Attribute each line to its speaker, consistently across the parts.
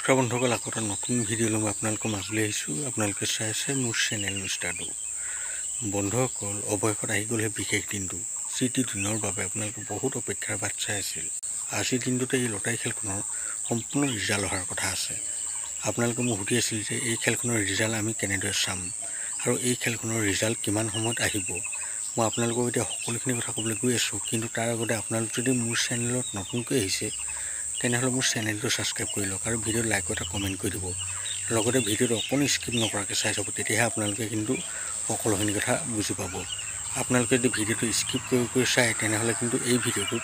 Speaker 1: নমস্কাৰ বন্ধুসকল, আকৌ এটা নতুন ভিডিঅ' লৈ মই আপোনালোকৰ মাজলৈ আহিছোঁ। আপোনালোকে চাই আছে মোৰ চেনেল নিউজটাটো। বন্ধুসকল, অৱশেষত আহি গ'ল সেই বিশেষ দিনটো, যিটো দিনৰ বাবে আপোনালোকে বহুত অপেক্ষাৰ বাট চাই আছিল। আজিৰ দিনটোতে এই লটাৰী খেলখনৰ সম্পূৰ্ণ ৰিজাল্ট অহাৰ কথা আছে। আপোনালোকে মোক সুধি আছিল যে এই খেলখনৰ ৰিজাল্ট আমি কেনেদৰে চাম আৰু এই খেলখনৰ ৰিজাল্ট কিমান সময়ত আহিব। মই আপোনালোকক এতিয়া সকলোখিনি কথা ক'বলৈ গৈ আছোঁ, কিন্তু তাৰ আগতে আপোনালোক যদি মোৰ চেনেলত নতুনকৈ আহিছে তেনেহ'লে মোৰ চেনেলটো ছাবস্ক্ৰাইব কৰি লওক আৰু ভিডিঅ'ত লাইক এটা কমেণ্ট কৰি দিব। লগতে ভিডিঅ'টো অকণো স্কিপ নকৰাকৈ চাই চাব, তেতিয়াহে আপোনালোকে কিন্তু সকলোখিনি কথা বুজি পাব। আপোনালোকে যদি ভিডিঅ'টো স্কিপ কৰি চায় তেনেহ'লে কিন্তু এই ভিডিঅ'টোত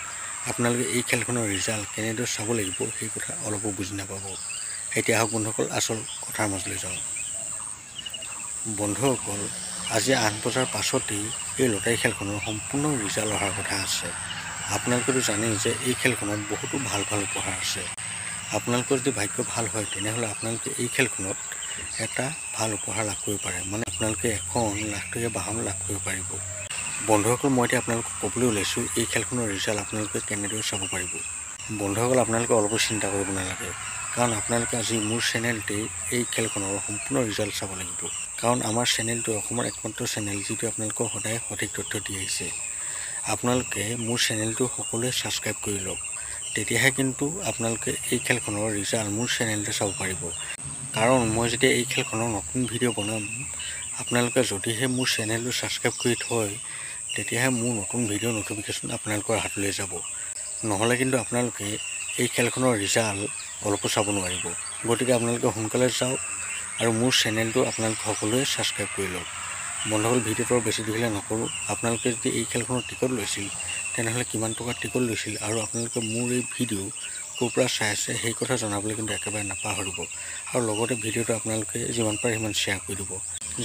Speaker 1: আপোনালোকে এই খেলখনৰ ৰিজাল্ট কেনেদৰে চাব লাগিব সেই কথা অলপো বুজি নাপাব। এতিয়া আহক বন্ধুসকল, আচল কথাৰ মাজলৈ যাওঁ। বন্ধুসকল, আজি 8 বজাৰ পাছতেই এই লটাৰী খেলখনৰ সম্পূৰ্ণ ৰিজাল্ট অহাৰ কথা আছে। আপোনালোকেতো জানেই যে এই খেলখনত বহুতো ভাল উপহাৰ আছে। আপোনালোকৰ যদি ভাগ্য ভাল হয় তেনেহ'লে আপোনালোকে এই খেলখনত এটা ভাল উপহাৰ লাভ কৰিব পাৰে, মানে আপোনালোকে এখন লাখটকীয়া বাহন লাভ কৰিব পাৰিব। বন্ধুসকল, মই এতিয়া আপোনালোকক ক'বলৈ ওলাইছোঁ এই খেলখনৰ ৰিজাল্ট আপোনালোকে কেনেদৰে চাব পাৰিব। বন্ধুসকল, আপোনালোকে অলপো চিন্তা কৰিব নালাগে, কাৰণ আপোনালোকে আজি মোৰ চেনেলতেই এই খেলখনৰ সম্পূৰ্ণ ৰিজাল্ট চাব লাগিব। কাৰণ আমাৰ চেনেলটো অসমৰ একমাত্ৰ চেনেল যিটো আপোনালোকক সদায় সঠিক তথ্য দি আহিছে। আপোনালোকে মোৰ চেনেলটো সকলোৱে ছাবস্ক্ৰাইব কৰি লওক, তেতিয়াহে কিন্তু আপোনালোকে এই খেলখনৰ ৰিজাল্ট মোৰ চেনেলতে চাব পাৰিব। কাৰণ মই যেতিয়া এই খেলখনৰ নতুন ভিডিঅ' বনাম, আপোনালোকে যদিহে মোৰ চেনেলটো ছাবস্ক্ৰাইব কৰি থয় তেতিয়াহে মোৰ নতুন ভিডিঅ' ন'টিফিকেশ্যন আপোনালোকৰ হাতলৈ যাব। নহ'লে কিন্তু আপোনালোকে এই খেলখনৰ ৰিজাল্ট অলপো চাব নোৱাৰিব। গতিকে আপোনালোকে সোনকালে যাওক আৰু মোৰ চেনেলটো আপোনালোকে সকলোৱে ছাবস্ক্ৰাইব কৰি লওক। বন্ধুসকল, ভিডিঅ'টো বেছি দীঘলীয়া নকৰোঁ। আপোনালোকে যদি এই খেলখনৰ টিকট লৈছিল তেনেহ'লে কিমান টকাৰ টিকট লৈছিল আৰু আপোনালোকে মোৰ এই ভিডিঅ' ক'ৰ পৰা চাই আছে সেই কথা জনাবলৈ কিন্তু একেবাৰে নাপাহৰিব। আৰু লগতে ভিডিঅ'টো আপোনালোকে যিমান পাৰে সিমান শ্বেয়াৰ কৰি দিব,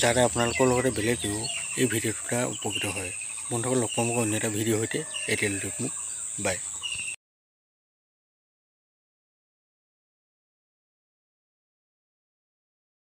Speaker 1: যাতে আপোনালোকৰ লগতে বেলেগেও এই ভিডিঅ'টোৰ দ্বাৰা উপকৃত হয়। বন্ধুসকল, লগ পাম অন্য এটা ভিডিঅ'ৰ সৈতে। এতিয়ালৈ মোক বাই।